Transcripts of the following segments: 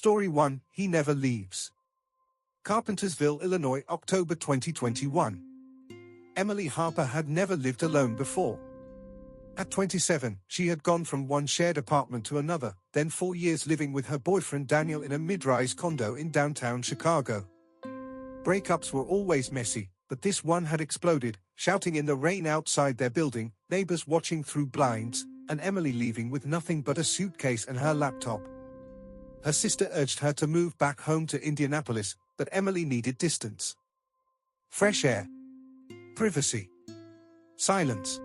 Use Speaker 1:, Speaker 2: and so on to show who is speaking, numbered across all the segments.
Speaker 1: Story 1, He Never Leaves. Carpentersville, Illinois, October 2021. Emily Harper had never lived alone before. At 27, she had gone from one shared apartment to another, then 4 years living with her boyfriend Daniel in a mid-rise condo in downtown Chicago. Breakups were always messy, but this one had exploded, shouting in the rain outside their building, neighbors watching through blinds, and Emily leaving with nothing but a suitcase and her laptop. Her sister urged her to move back home to Indianapolis, but Emily needed distance. Fresh air. Privacy. Silence.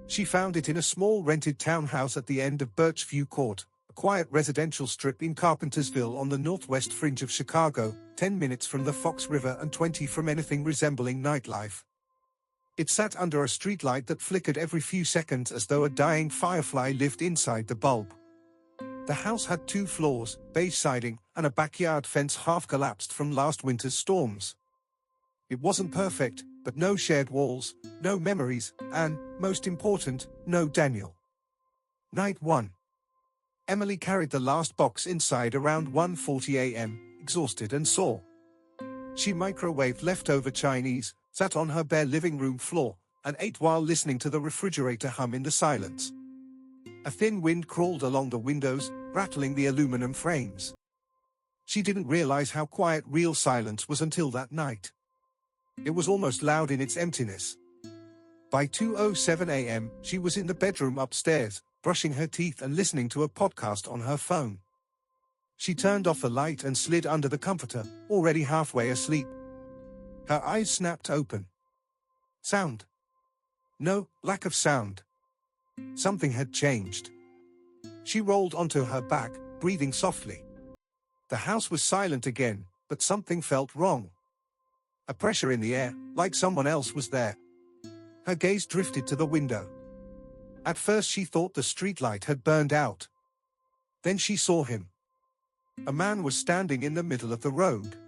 Speaker 1: She found it in a small rented townhouse at the end of Birchview Court, a quiet residential strip in Carpentersville on the northwest fringe of Chicago, 10 minutes from the Fox River and 20 from anything resembling nightlife. It sat under a streetlight that flickered every few seconds as though a dying firefly lived inside the bulb. The house had 2 floors, beige siding, and a backyard fence half collapsed from last winter's storms. It wasn't perfect, but no shared walls, no memories, and, most important, no Daniel. Night 1. Emily carried the last box inside around 1:40 a.m., exhausted and sore. She microwaved leftover Chinese, sat on her bare living room floor, and ate while listening to the refrigerator hum in the silence. A thin wind crawled along the windows, rattling the aluminum frames. She didn't realize how quiet real silence was until that night. It was almost loud in its emptiness. By 2:07 a.m., she was in the bedroom upstairs, brushing her teeth and listening to a podcast on her phone. She turned off the light and slid under the comforter, already halfway asleep. Her eyes snapped open. Sound. No, lack of sound. Something had changed. She rolled onto her back, breathing softly. The house was silent again, but something felt wrong. A pressure in the air, like someone else was there. Her gaze drifted to the window. At first she thought the streetlight had burned out. Then she saw him. A man was standing in the middle of the road.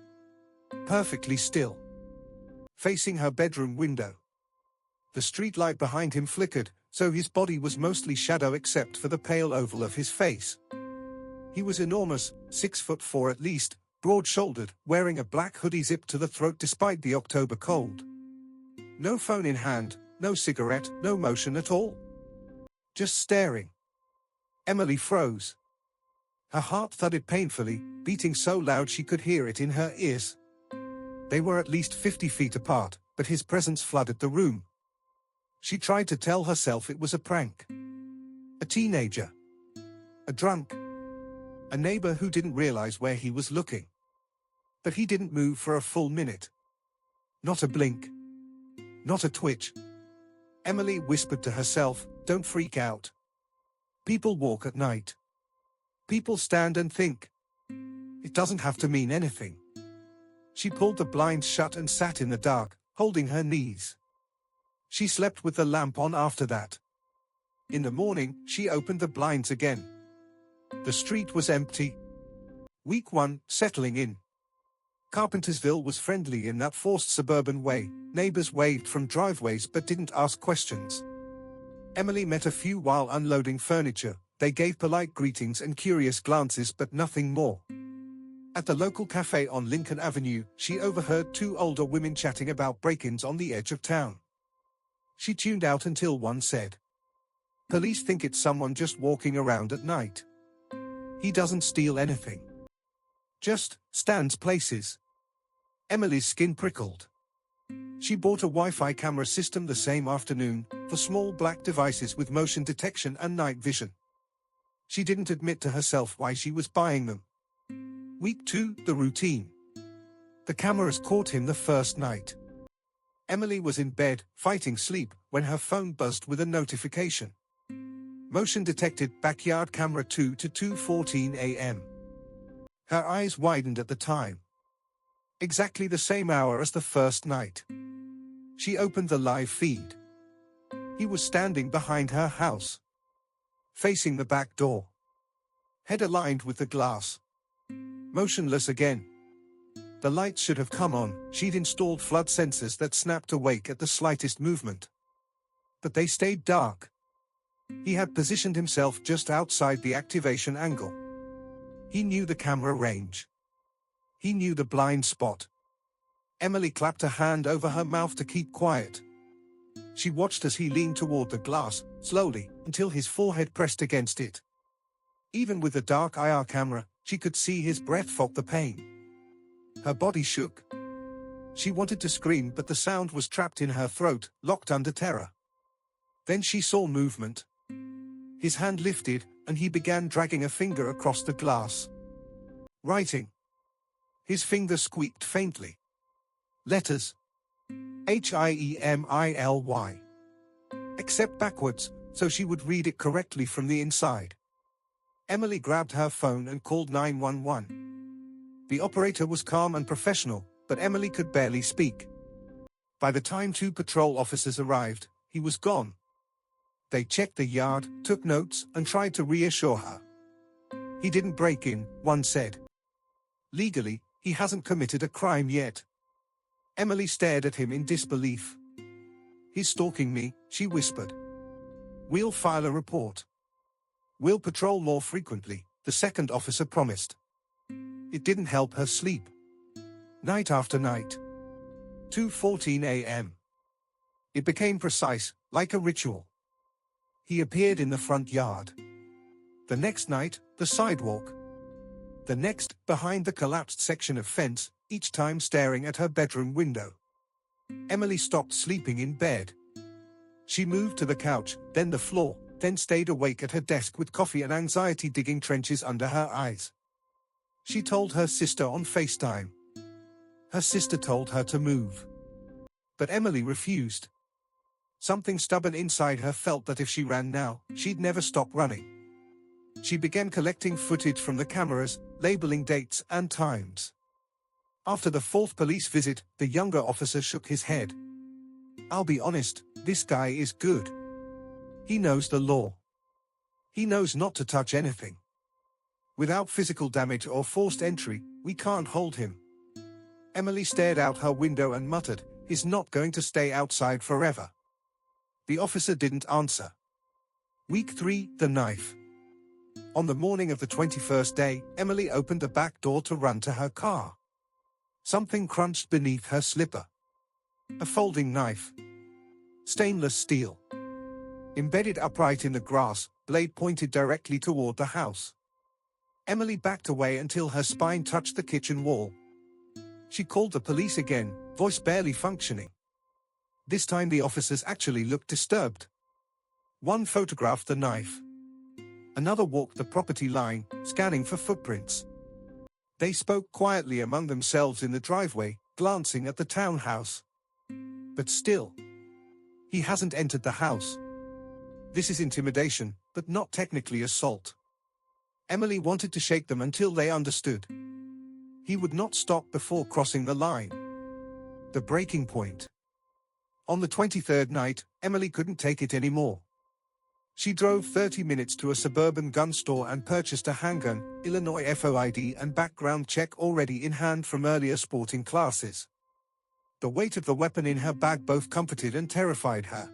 Speaker 1: Perfectly still. Facing her bedroom window. The streetlight behind him flickered, so his body was mostly shadow except for the pale oval of his face. He was enormous, 6'4" at least, broad-shouldered, wearing a black hoodie zipped to the throat despite the October cold. No phone in hand, no cigarette, no motion at all. Just staring. Emily froze. Her heart thudded painfully, beating so loud she could hear it in her ears. They were at least 50 feet apart, but his presence flooded the room. She tried to tell herself it was a prank. A teenager. A drunk. A neighbor who didn't realize where he was looking. But he didn't move for a full minute. Not a blink. Not a twitch. Emily whispered to herself, "Don't freak out. People walk at night. People stand and think. It doesn't have to mean anything." She pulled the blinds shut and sat in the dark, holding her knees. She slept with the lamp on after that. In the morning, she opened the blinds again. The street was empty. Week 1, settling in. Carpentersville was friendly in that forced suburban way. Neighbors waved from driveways but didn't ask questions. Emily met a few while unloading furniture. They gave polite greetings and curious glances but nothing more. At the local cafe on Lincoln Avenue, she overheard 2 older women chatting about break-ins on the edge of town. She tuned out until one said, "Police think it's someone just walking around at night. He doesn't steal anything. Just stands places." Emily's skin prickled. She bought a Wi-Fi camera system the same afternoon, for small black devices with motion detection and night vision. She didn't admit to herself why she was buying them. Week 2, the routine. The cameras caught him the first night. Emily was in bed, fighting sleep, when her phone buzzed with a notification. Motion detected backyard camera 2 to 2:14 a.m. Her eyes widened at the time. Exactly the same hour as the first night. She opened the live feed. He was standing behind her house. Facing the back door. Head aligned with the glass. Motionless again. The lights should have come on. She'd installed flood sensors that snapped awake at the slightest movement. But they stayed dark. He had positioned himself just outside the activation angle. He knew the camera range. He knew the blind spot. Emily clapped a hand over her mouth to keep quiet. She watched as he leaned toward the glass, slowly, until his forehead pressed against it. Even with the dark IR camera, she could see his breath fought the pain. Her body shook. She wanted to scream, but the sound was trapped in her throat, locked under terror. Then she saw movement. His hand lifted, and he began dragging a finger across the glass. Writing. His finger squeaked faintly. Letters. H-I-E-M-I-L-Y. Except backwards, so she would read it correctly from the inside. Emily grabbed her phone and called 911. The operator was calm and professional, but Emily could barely speak. By the time 2 patrol officers arrived, he was gone. They checked the yard, took notes, and tried to reassure her. He didn't break in, one said. Legally, he hasn't committed a crime yet. Emily stared at him in disbelief. He's stalking me, she whispered. We'll file a report. We'll patrol more frequently, the second officer promised. It didn't help her sleep. Night after night. 2:14 a.m. It became precise, like a ritual. He appeared in the front yard. The next night, the sidewalk. The next, behind the collapsed section of fence, each time staring at her bedroom window. Emily stopped sleeping in bed. She moved to the couch, then the floor, then stayed awake at her desk with coffee and anxiety digging trenches under her eyes. She told her sister on FaceTime. Her sister told her to move. But Emily refused. Something stubborn inside her felt that if she ran now, she'd never stop running. She began collecting footage from the cameras, labeling dates and times. After the 4th police visit, the younger officer shook his head. I'll be honest, this guy is good. He knows the law. He knows not to touch anything. Without physical damage or forced entry, we can't hold him. Emily stared out her window and muttered, he's not going to stay outside forever. The officer didn't answer. Week 3, the knife. On the morning of the 21st day, Emily opened the back door to run to her car. Something crunched beneath her slipper. A folding knife. Stainless steel. Embedded upright in the grass, blade pointed directly toward the house. Emily backed away until her spine touched the kitchen wall. She called the police again, voice barely functioning. This time the officers actually looked disturbed. One photographed the knife. Another walked the property line, scanning for footprints. They spoke quietly among themselves in the driveway, glancing at the townhouse. But still, he hasn't entered the house. This is intimidation, but not technically assault. Emily wanted to shake them until they understood. He would not stop before crossing the line. The breaking point. On the 23rd night, Emily couldn't take it anymore. She drove 30 minutes to a suburban gun store and purchased a handgun, Illinois FOID and background check already in hand from earlier sporting classes. The weight of the weapon in her bag both comforted and terrified her.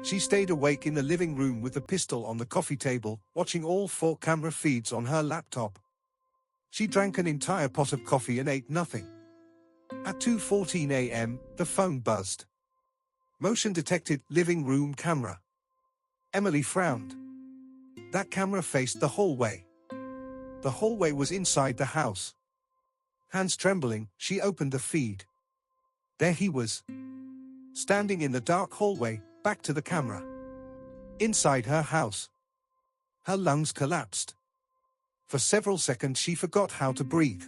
Speaker 1: She stayed awake in the living room with the pistol on the coffee table, watching all 4 camera feeds on her laptop. She drank an entire pot of coffee and ate nothing. At 2:14 a.m., the phone buzzed. Motion detected, living room camera. Emily frowned. That camera faced the hallway. The hallway was inside the house. Hands trembling, she opened the feed. There he was. Standing in the dark hallway, back to the camera. Inside her house. Her lungs collapsed. For several seconds she forgot how to breathe.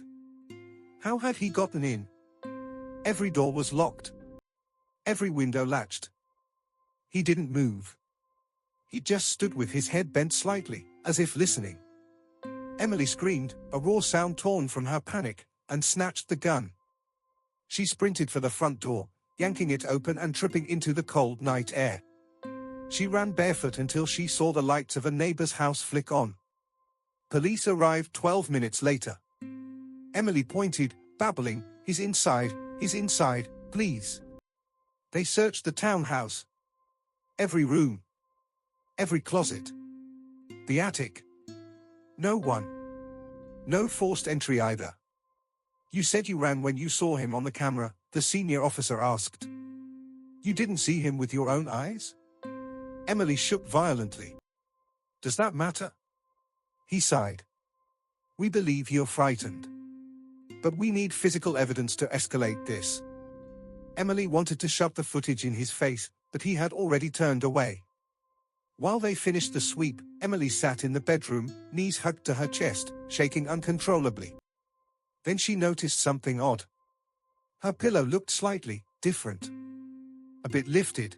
Speaker 1: How had he gotten in? Every door was locked. Every window latched. He didn't move. He just stood with his head bent slightly, as if listening. Emily screamed, a raw sound torn from her panic, and snatched the gun. She sprinted for the front door, yanking it open and tripping into the cold night air. She ran barefoot until she saw the lights of a neighbor's house flick on. Police arrived 12 minutes later. Emily pointed, babbling, he's inside, please. They searched the townhouse. Every room. Every closet. The attic. No one. No forced entry either. You said you ran when you saw him on the camera, the senior officer asked. You didn't see him with your own eyes? Emily shook violently. Does that matter? He sighed. We believe you're frightened. But we need physical evidence to escalate this. Emily wanted to shove the footage in his face, but he had already turned away. While they finished the sweep, Emily sat in the bedroom, knees hugged to her chest, shaking uncontrollably. Then she noticed something odd. Her pillow looked slightly different. A bit lifted.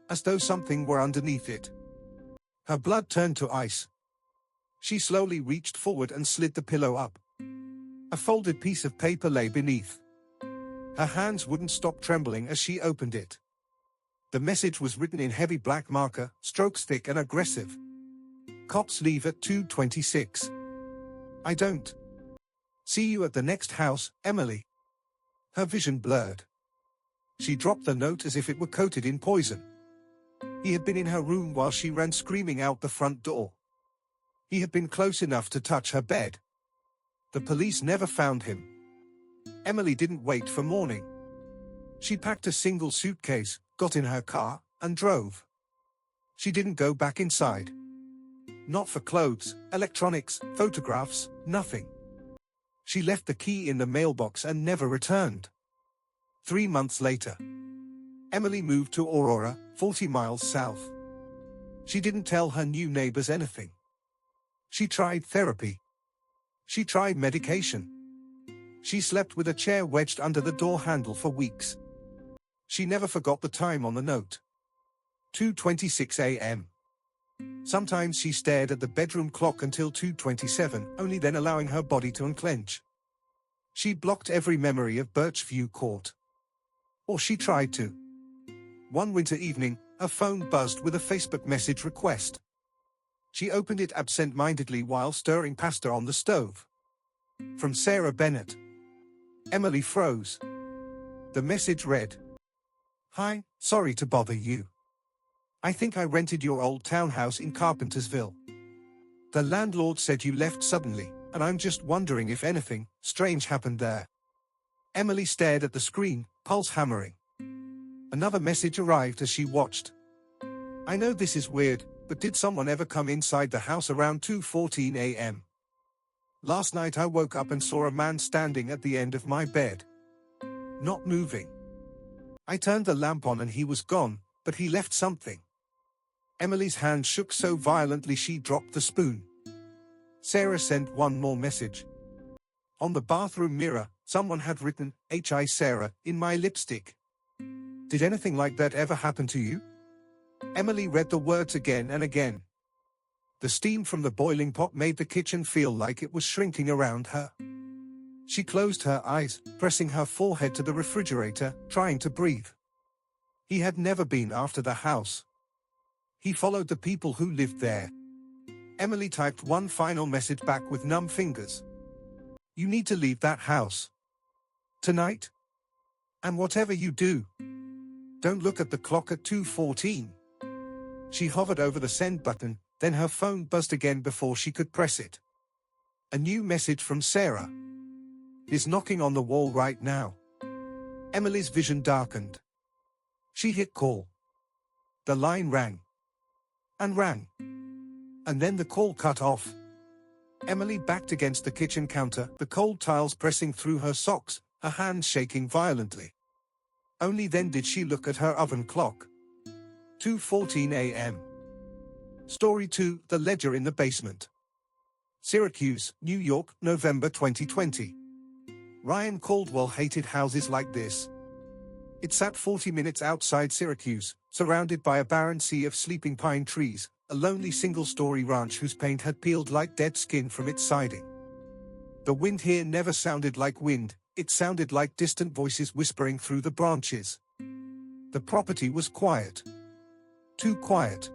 Speaker 1: As though something were underneath it. Her blood turned to ice. She slowly reached forward and slid the pillow up. A folded piece of paper lay beneath. Her hands wouldn't stop trembling as she opened it. The message was written in heavy black marker, strokes thick and aggressive. Cops leave at 2:26. I don't. See you at the next house, Emily. Her vision blurred. She dropped the note as if it were coated in poison. He had been in her room while she ran screaming out the front door. He had been close enough to touch her bed. The police never found him. Emily didn't wait for morning. She packed a single suitcase, got in her car, and drove. She didn't go back inside. Not for clothes, electronics, photographs, nothing. She left the key in the mailbox and never returned. 3 months later, Emily moved to Aurora, 40 miles south. She didn't tell her new neighbors anything. She tried therapy. She tried medication. She slept with a chair wedged under the door handle for weeks. She never forgot the time on the note. 2:26 a.m. Sometimes she stared at the bedroom clock until 2:27, only then allowing her body to unclench. She blocked every memory of Birchview Court. Or she tried to. One winter evening, her phone buzzed with a Facebook message request. She opened it absent-mindedly while stirring pasta on the stove. From Sarah Bennett. Emily froze. The message read, Hi, sorry to bother you. I think I rented your old townhouse in Carpentersville. The landlord said you left suddenly, and I'm just wondering if anything strange happened there. Emily stared at the screen, pulse hammering. Another message arrived as she watched. I know this is weird, but did someone ever come inside the house around 2:14 a.m.? Last night I woke up and saw a man standing at the end of my bed. Not moving. I turned the lamp on and he was gone, but he left something. Emily's hand shook so violently she dropped the spoon. Sarah sent one more message. On the bathroom mirror, someone had written, H.I. Sarah, in my lipstick. Did anything like that ever happen to you? Emily read the words again and again. The steam from the boiling pot made the kitchen feel like it was shrinking around her. She closed her eyes, pressing her forehead to the refrigerator, trying to breathe. He had never been after the house. He followed the people who lived there. Emily typed one final message back with numb fingers. You need to leave that house. Tonight. And whatever you do, don't look at the clock at 2:14. She hovered over the send button, then her phone buzzed again before she could press it. A new message from Sarah. He's knocking on the wall right now. Emily's vision darkened. She hit call. The line rang. And rang. And then the call cut off. Emily backed against the kitchen counter, the cold tiles pressing through her socks, her hands shaking violently. Only then did she look at her oven clock. 2:14 a.m. Story 2, The Ledger in the Basement. Syracuse, New York, November 2020. Ryan Caldwell hated houses like this. It sat 40 minutes outside Syracuse, surrounded by a barren sea of sleeping pine trees, a lonely single-story ranch whose paint had peeled like dead skin from its siding. The wind here never sounded like wind, it sounded like distant voices whispering through the branches. The property was quiet. Too quiet.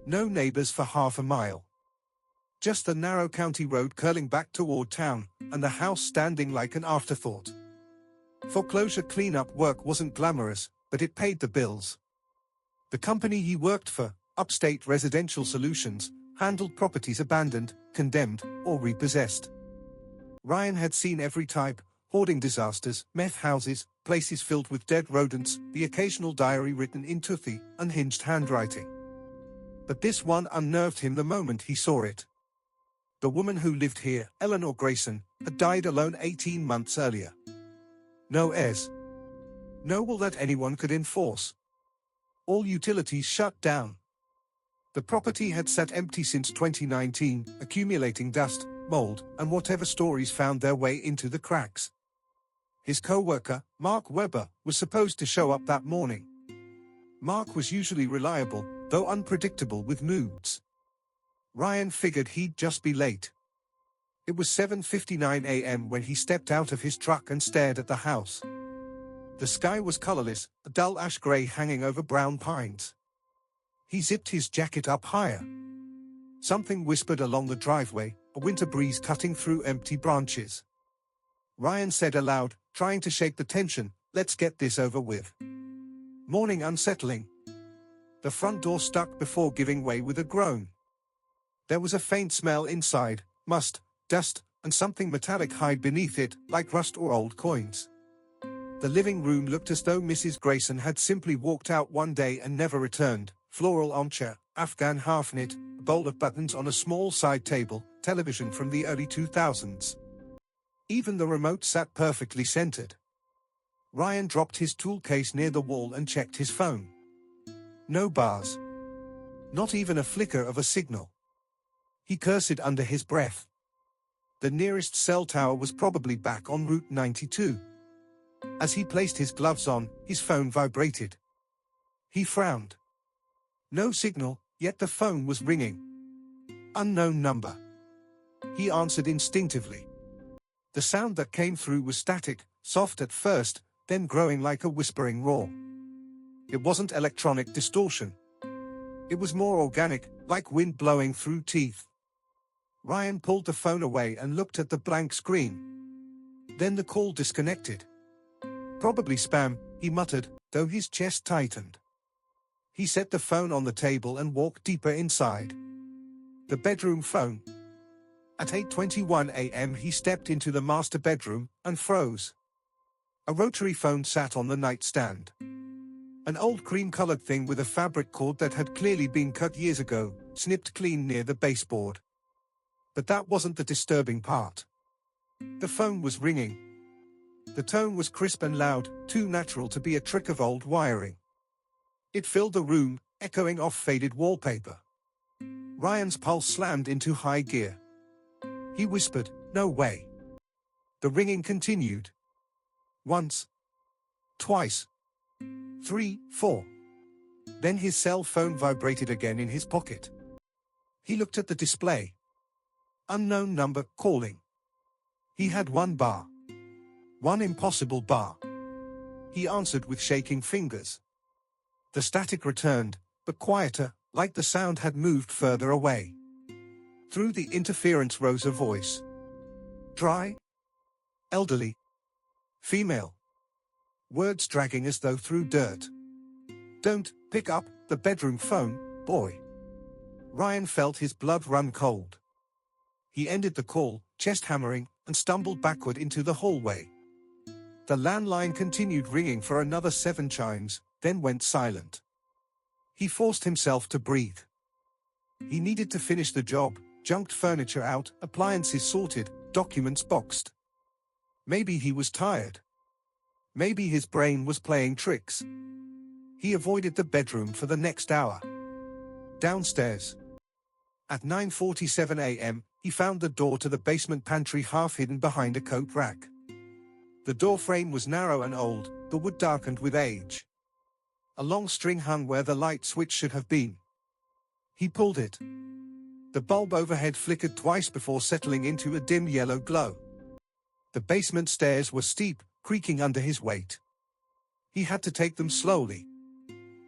Speaker 1: No neighbors for half a mile. Just the narrow county road curling back toward town, and the house standing like an afterthought. Foreclosure cleanup work wasn't glamorous, but it paid the bills. The company he worked for, Upstate Residential Solutions, handled properties abandoned, condemned, or repossessed. Ryan had seen every type: hoarding disasters, meth houses, places filled with dead rodents, the occasional diary written in toothy, unhinged handwriting. But this one unnerved him the moment he saw it. The woman who lived here, Eleanor Grayson, had died alone 18 months earlier. No heirs. No will that anyone could enforce. All utilities shut down. The property had sat empty since 2019, accumulating dust, mold, and whatever stories found their way into the cracks. His co-worker, Mark Webber, was supposed to show up that morning. Mark was usually reliable, though unpredictable with moods. Ryan figured he'd just be late. It was 7:59 a.m. when he stepped out of his truck and stared at the house. The sky was colorless, a dull ash gray hanging over brown pines. He zipped his jacket up higher. Something whispered along the driveway, a winter breeze cutting through empty branches. Ryan said aloud, trying to shake the tension, "Let's get this over with." Morning unsettling. The front door stuck before giving way with a groan. There was a faint smell inside, must, dust, and something metallic hide beneath it, like rust or old coins. The living room looked as though Mrs. Grayson had simply walked out one day and never returned. Floral armchair, Afghan half-knit, a bowl of buttons on a small side table, television from the early 2000s. Even the remote sat perfectly centered. Ryan dropped his tool case near the wall and checked his phone. No bars. Not even a flicker of a signal. He cursed under his breath. The nearest cell tower was probably back on Route 92. As he placed his gloves on, his phone vibrated. He frowned. No signal, yet the phone was ringing. Unknown number. He answered instinctively. The sound that came through was static, soft at first, then growing like a whispering roar. It wasn't electronic distortion. It was more organic, like wind blowing through teeth. Ryan pulled the phone away and looked at the blank screen. Then the call disconnected. Probably spam, he muttered, though his chest tightened. He set the phone on the table and walked deeper inside. The bedroom phone. At 8:21 a.m. he stepped into the master bedroom and froze. A rotary phone sat on the nightstand. An old cream-colored thing with a fabric cord that had clearly been cut years ago, snipped clean near the baseboard. But that wasn't the disturbing part. The phone was ringing. The tone was crisp and loud, too natural to be a trick of old wiring. It filled the room, echoing off faded wallpaper. Ryan's pulse slammed into high gear. He whispered, "No way." The ringing continued. Once. Twice. 3, 4. Then his cell phone vibrated again in his pocket. He looked at the display. Unknown number, calling. He had one bar. One impossible bar. He answered with shaking fingers. The static returned, but quieter, like the sound had moved further away. Through the interference rose a voice. Dry. Elderly. Female. Words dragging as though through dirt. "Don't pick up the bedroom phone, boy." Ryan felt his blood run cold. He ended the call, chest hammering, and stumbled backward into the hallway. The landline continued ringing for another 7 chimes, then went silent. He forced himself to breathe. He needed to finish the job, junked furniture out, appliances sorted, documents boxed. Maybe he was tired. Maybe his brain was playing tricks. He avoided the bedroom for the next hour. Downstairs. At 9:47 a.m., he found the door to the basement pantry half hidden behind a coat rack. The door frame was narrow and old, the wood darkened with age. A long string hung where the light switch should have been. He pulled it. The bulb overhead flickered twice before settling into a dim yellow glow. The basement stairs were steep, creaking under his weight. He had to take them slowly.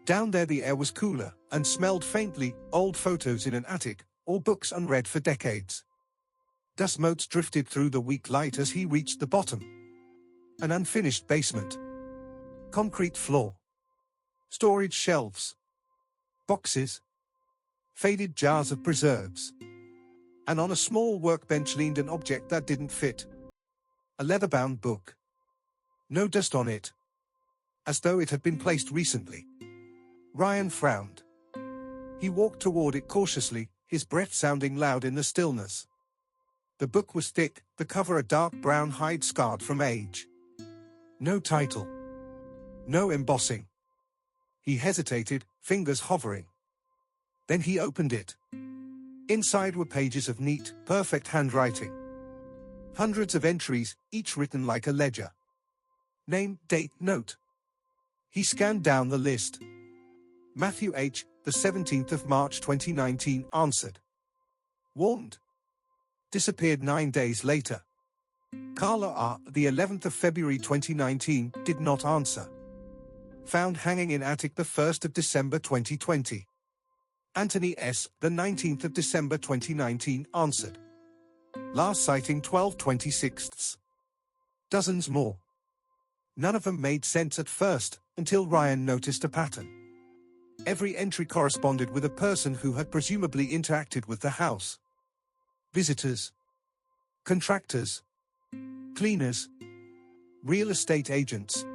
Speaker 1: Down there the air was cooler, and smelled faintly, old photos in an attic, or books unread for decades. Dust motes drifted through the weak light as he reached the bottom. An unfinished basement. Concrete floor. Storage shelves. Boxes. Faded jars of preserves. and on a small workbench leaned an object that didn't fit. A leather-bound book. No dust on it. As though it had been placed recently. Ryan frowned. He walked toward it cautiously, his breath sounding loud in the stillness. The book was thick, the cover a dark brown hide scarred from age. No title. No embossing. He hesitated, fingers hovering. Then he opened it. Inside were pages of neat, perfect handwriting. Hundreds of entries, each written like a ledger. Name, date, note. He scanned down the list. Matthew H., the 17th of March 2019, answered. Warned. Disappeared 9 days later. Carla R., the 11th of February 2019, did not answer. Found hanging in attic the 1st of December 2020. Anthony S., the 19th of December 2019, answered. Last sighting 12/26. Dozens more. None of them made sense at first, until Ryan noticed a pattern. Every entry corresponded with a person who had presumably interacted with the house. Visitors. Contractors. Cleaners. Real estate agents.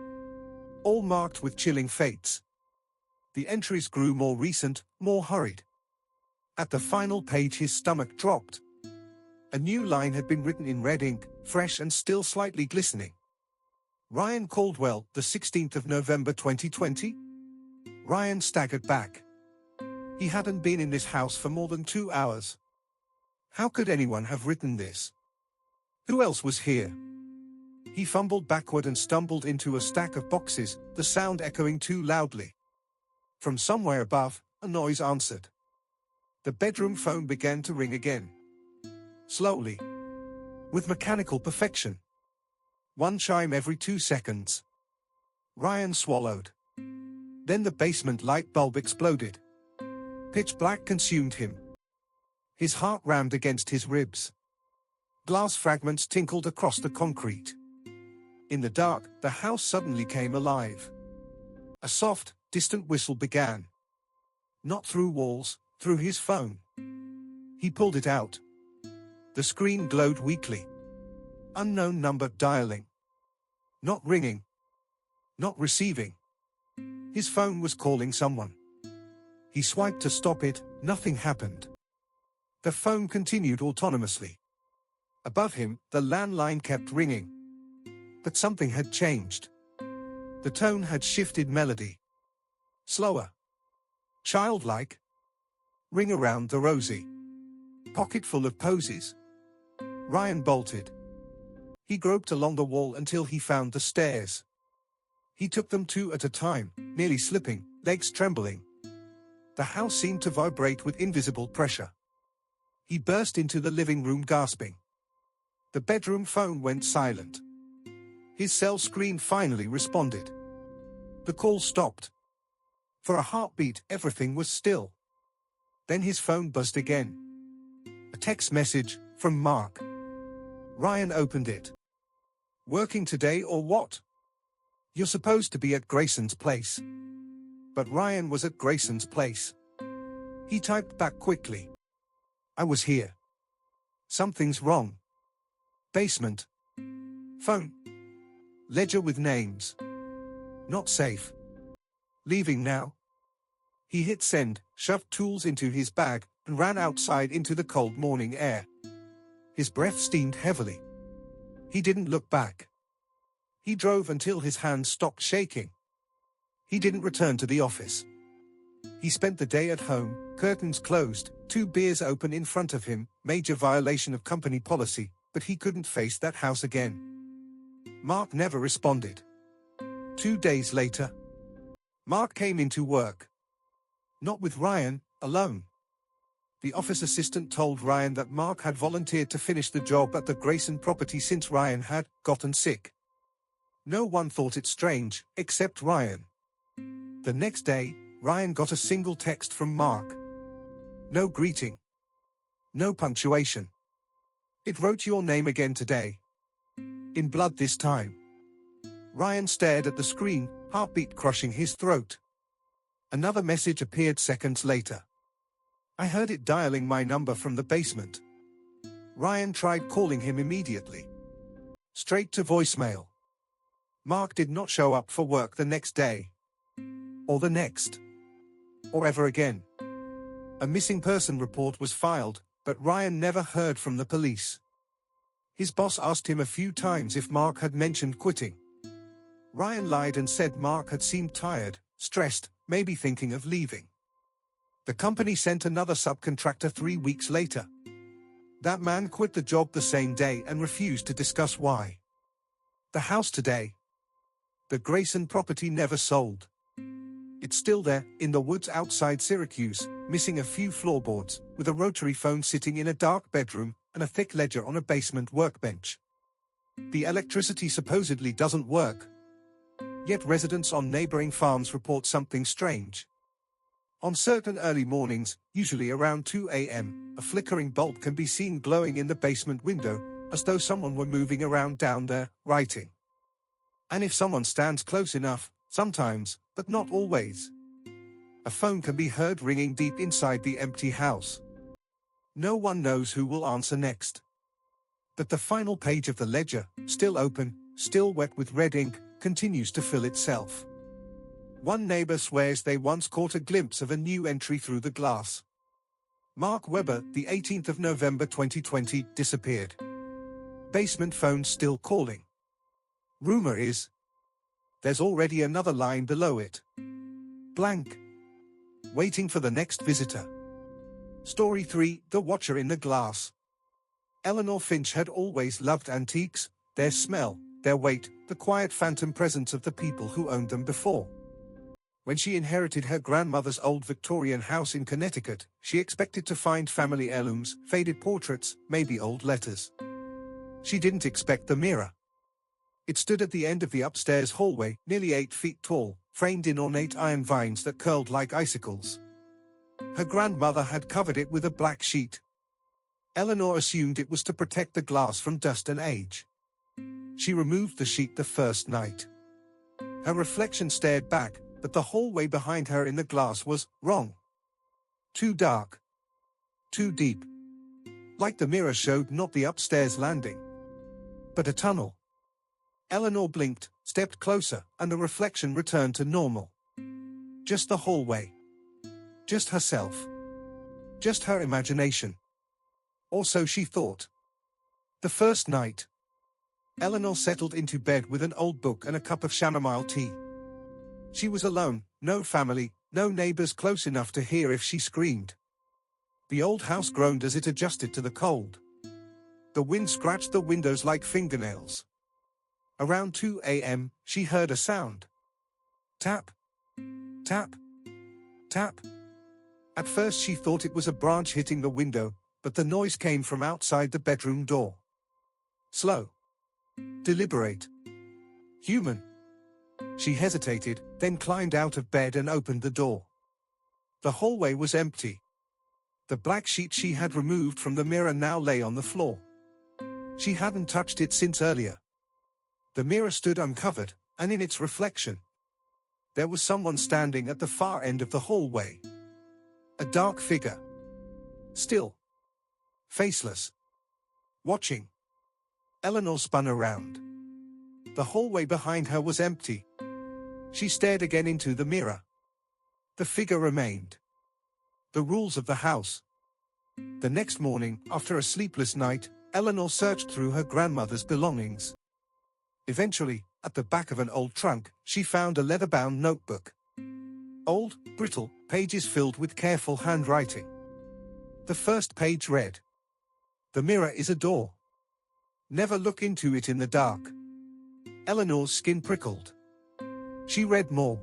Speaker 1: All marked with chilling fates. The entries grew more recent, more hurried. At the final page his stomach dropped. A new line had been written in red ink, fresh and still slightly glistening. Ryan Caldwell, the 16th of November 2020? Ryan staggered back. He hadn't been in this house for more than 2 hours. How could anyone have written this? Who else was here? He fumbled backward and stumbled into a stack of boxes, the sound echoing too loudly. From somewhere above, a noise answered. The bedroom phone began to ring again. Slowly. With mechanical perfection. One chime every 2 seconds. Ryan swallowed. Then the basement light bulb exploded. Pitch black consumed him. His heart rammed against his ribs. Glass fragments tinkled across the concrete. In the dark, the house suddenly came alive. A soft, distant whistle began. Not through walls, through his phone. He pulled it out. The screen glowed weakly. Unknown number dialing. Not ringing. Not receiving. His phone was calling someone. He swiped to stop it, nothing happened. The phone continued autonomously. Above him, the landline kept ringing. But something had changed. The tone had shifted melody. Slower. Childlike. Ring around the rosy. Pocket full of posies. Ryan bolted. He groped along the wall until he found the stairs. He took them 2 at a time, nearly slipping, legs trembling. The house seemed to vibrate with invisible pressure. He burst into the living room gasping. The bedroom phone went silent. His cell screen finally responded. The call stopped. For a heartbeat, everything was still. Then his phone buzzed again. A text message from Mark. Ryan opened it. Working today or what? You're supposed to be at Grayson's place. But Ryan was at Grayson's place. He typed back quickly. I was here. Something's wrong. Basement. Phone. Ledger with names. Not safe. Leaving now. He hit send, shoved tools into his bag, and ran outside into the cold morning air. His breath steamed heavily. He didn't look back. He drove until his hands stopped shaking. He didn't return to the office. He spent the day at home, curtains closed, 2 beers open in front of him, major violation of company policy, but he couldn't face that house again. Mark never responded. 2 days later, Mark came into work. Not with Ryan, alone. The office assistant told Ryan that Mark had volunteered to finish the job at the Grayson property since Ryan had gotten sick. No one thought it strange, except Ryan. The next day, Ryan got a single text from Mark. No greeting. No punctuation. It wrote your name again today. In blood this time. Ryan stared at the screen, heartbeat crushing his throat. Another message appeared seconds later. I heard it dialing my number from the basement. Ryan tried calling him immediately. Straight to voicemail. Mark did not show up for work the next day. Or the next. Or ever again. A missing person report was filed, but Ryan never heard from the police. His boss asked him a few times if Mark had mentioned quitting. Ryan lied and said Mark had seemed tired, stressed, maybe thinking of leaving. The company sent another subcontractor 3 weeks later. That man quit the job the same day and refused to discuss why. The house today. The Grayson property never sold. It's still there, in the woods outside Syracuse, missing a few floorboards, with a rotary phone sitting in a dark bedroom, and a thick ledger on a basement workbench. The electricity supposedly doesn't work. Yet residents on neighboring farms report something strange. On certain early mornings, usually around 2 a.m., a flickering bulb can be seen glowing in the basement window, as though someone were moving around down there, writing. And if someone stands close enough, sometimes, but not always, a phone can be heard ringing deep inside the empty house. No one knows who will answer next. But the final page of the ledger, still open, still wet with red ink, continues to fill itself. One neighbor swears they once caught a glimpse of a new entry through the glass. Mark Webber, the 18th of November 2020, disappeared. Basement phone still calling. Rumor is, there's already another line below it. Blank. Waiting for the next visitor. Story 3, The Watcher in the Glass. Eleanor Finch had always loved antiques, their smell, their weight, the quiet phantom presence of the people who owned them before. When she inherited her grandmother's old Victorian house in Connecticut, she expected to find family heirlooms, faded portraits, maybe old letters. She didn't expect the mirror. It stood at the end of the upstairs hallway, nearly 8 feet tall, framed in ornate iron vines that curled like icicles. Her grandmother had covered it with a black sheet. Eleanor assumed it was to protect the glass from dust and age. She removed the sheet the first night. Her reflection stared back, but the hallway behind her in the glass was wrong. Too dark. Too deep. Like the mirror showed not the upstairs landing, but a tunnel. Eleanor blinked, stepped closer, and the reflection returned to normal. Just the hallway. Just herself. Just her imagination. Or so she thought. The first night, Eleanor settled into bed with an old book and a cup of chamomile tea. She was alone, no family, no neighbors close enough to hear if she screamed. The old house groaned as it adjusted to the cold. The wind scratched the windows like fingernails. Around 2 a.m., she heard a sound. Tap. Tap. Tap. At first she thought it was a branch hitting the window, but the noise came from outside the bedroom door. Slow. Deliberate. Human. She hesitated, then climbed out of bed and opened the door. The hallway was empty. The black sheet she had removed from the mirror now lay on the floor. She hadn't touched it since earlier. The mirror stood uncovered, and in its reflection, there was someone standing at the far end of the hallway. A dark figure. Still. Faceless. Watching. Eleanor spun around. The hallway behind her was empty. She stared again into the mirror. The figure remained. The rules of the house. The next morning, after a sleepless night, Eleanor searched through her grandmother's belongings. Eventually, at the back of an old trunk, she found a leather-bound notebook. Old, brittle, pages filled with careful handwriting. The first page read, "The mirror is a door. Never look into it in the dark." Eleanor's skin prickled. She read more.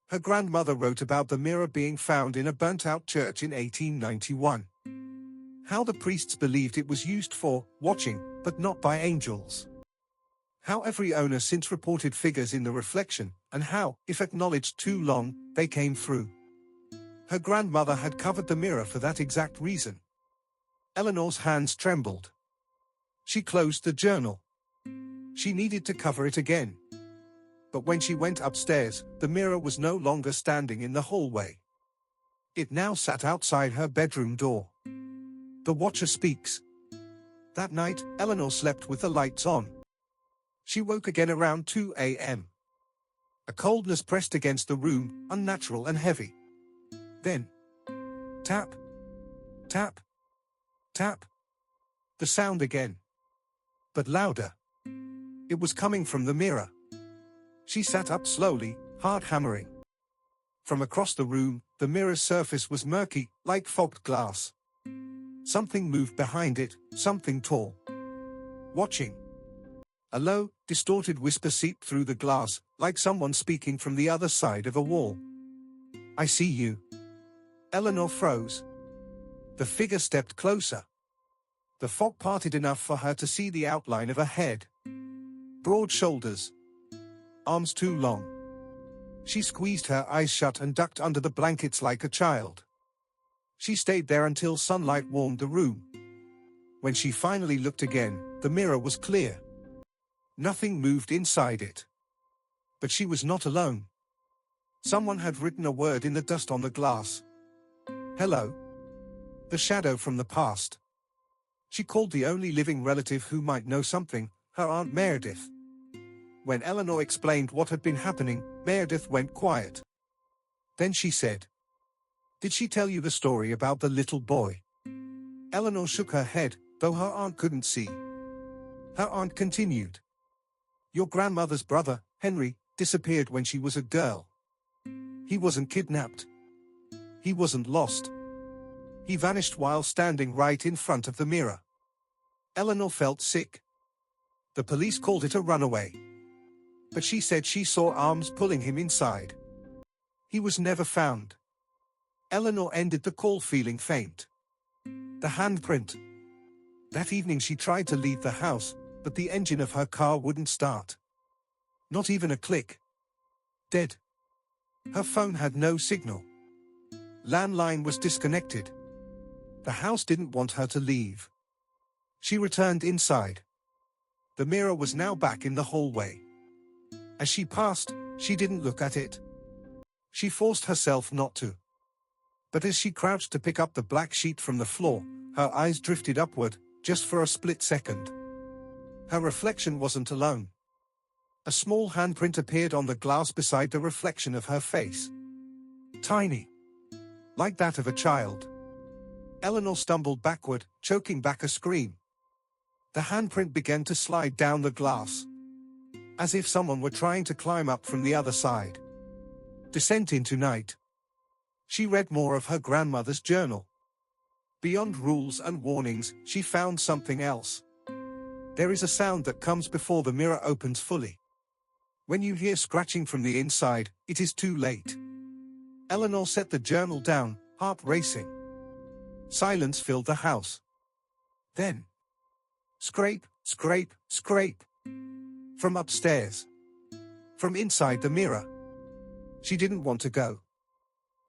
Speaker 1: Her grandmother wrote about the mirror being found in a burnt-out church in 1891. How the priests believed it was used for watching, but not by angels. How every owner since reported figures in the reflection, and how, if acknowledged too long, they came through. Her grandmother had covered the mirror for that exact reason. Eleanor's hands trembled. She closed the journal. She needed to cover it again. But when she went upstairs, the mirror was no longer standing in the hallway. It now sat outside her bedroom door. The Watcher speaks. That night, Eleanor slept with the lights on. She woke again around 2 a.m. A coldness pressed against the room, unnatural and heavy. Then, tap, tap, tap. The sound again. But louder. It was coming from the mirror. She sat up slowly, heart hammering. From across the room, the mirror's surface was murky, like fogged glass. Something moved behind it, something tall. Watching. A low, distorted whisper seeped through the glass, like someone speaking from the other side of a wall. "I see you." Eleanor froze. The figure stepped closer. The fog parted enough for her to see the outline of a head. Broad shoulders. Arms too long. She squeezed her eyes shut and ducked under the blankets like a child. She stayed there until sunlight warmed the room. When she finally looked again, the mirror was clear. Nothing moved inside it. But she was not alone. Someone had written a word in the dust on the glass. "Hello." The shadow from the past. She called the only living relative who might know something, her Aunt Meredith. When Eleanor explained what had been happening, Meredith went quiet. Then she said, "Did she tell you the story about the little boy?" Eleanor shook her head, though her aunt couldn't see. Her aunt continued. "Your grandmother's brother, Henry, disappeared when she was a girl. He wasn't kidnapped. He wasn't lost. He vanished while standing right in front of the mirror." Eleanor felt sick. The police called it a runaway. But she said she saw arms pulling him inside. He was never found. Eleanor ended the call feeling faint. The handprint. That evening she tried to leave the house, but the engine of her car wouldn't start. Not even a click. Dead. Her phone had no signal. Landline was disconnected. The house didn't want her to leave. She returned inside. The mirror was now back in the hallway. As she passed, she didn't look at it. She forced herself not to. But as she crouched to pick up the black sheet from the floor, her eyes drifted upward, just for a split second. Her reflection wasn't alone. A small handprint appeared on the glass beside the reflection of her face. Tiny. Like that of a child. Eleanor stumbled backward, choking back a scream. The handprint began to slide down the glass. As if someone were trying to climb up from the other side. Descent into night. She read more of her grandmother's journal. Beyond rules and warnings, she found something else. There is a sound that comes before the mirror opens fully. When you hear scratching from the inside, it is too late. Eleanor set the journal down, heart racing. Silence filled the house. Then, scrape, scrape, scrape. From upstairs. From inside the mirror. She didn't want to go.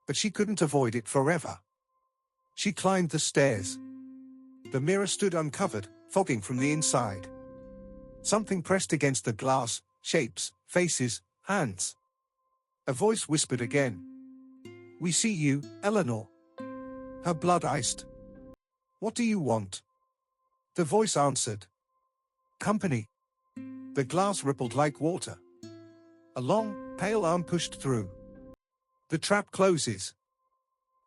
Speaker 1: But she couldn't avoid it forever. She climbed the stairs. The mirror stood uncovered, fogging from the inside. Something pressed against the glass, shapes, faces, hands. A voice whispered again. "We see you, Eleanor." Her blood iced. "What do you want?" The voice answered. "Company." The glass rippled like water. A long, pale arm pushed through. The trap closes.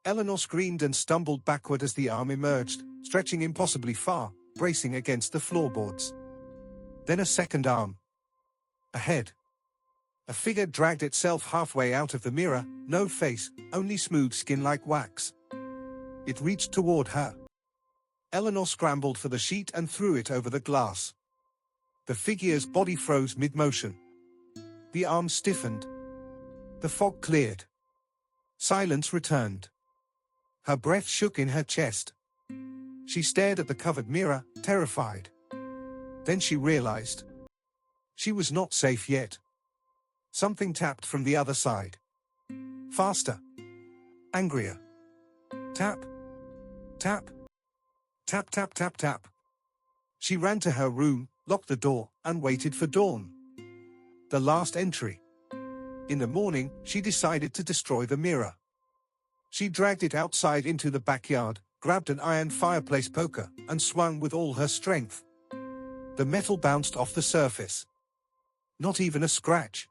Speaker 1: Eleanor screamed and stumbled backward as the arm emerged, stretching impossibly far, bracing against the floorboards. Then a second arm. A head. A figure dragged itself halfway out of the mirror, no face, only smooth skin like wax. It reached toward her. Eleanor scrambled for the sheet and threw it over the glass. The figure's body froze mid-motion. The arm stiffened. The fog cleared. Silence returned. Her breath shook in her chest. She stared at the covered mirror, terrified. Then she realized. She was not safe yet. Something tapped from the other side. Faster. Angrier. Tap. Tap. Tap tap tap tap. She ran to her room, locked the door, and waited for dawn. The last entry. In the morning, she decided to destroy the mirror. She dragged it outside into the backyard, grabbed an iron fireplace poker, and swung with all her strength. The metal bounced off the surface. Not even a scratch.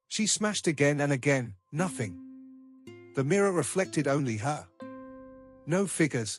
Speaker 1: She smashed again and again, nothing. The mirror reflected only her. No figures,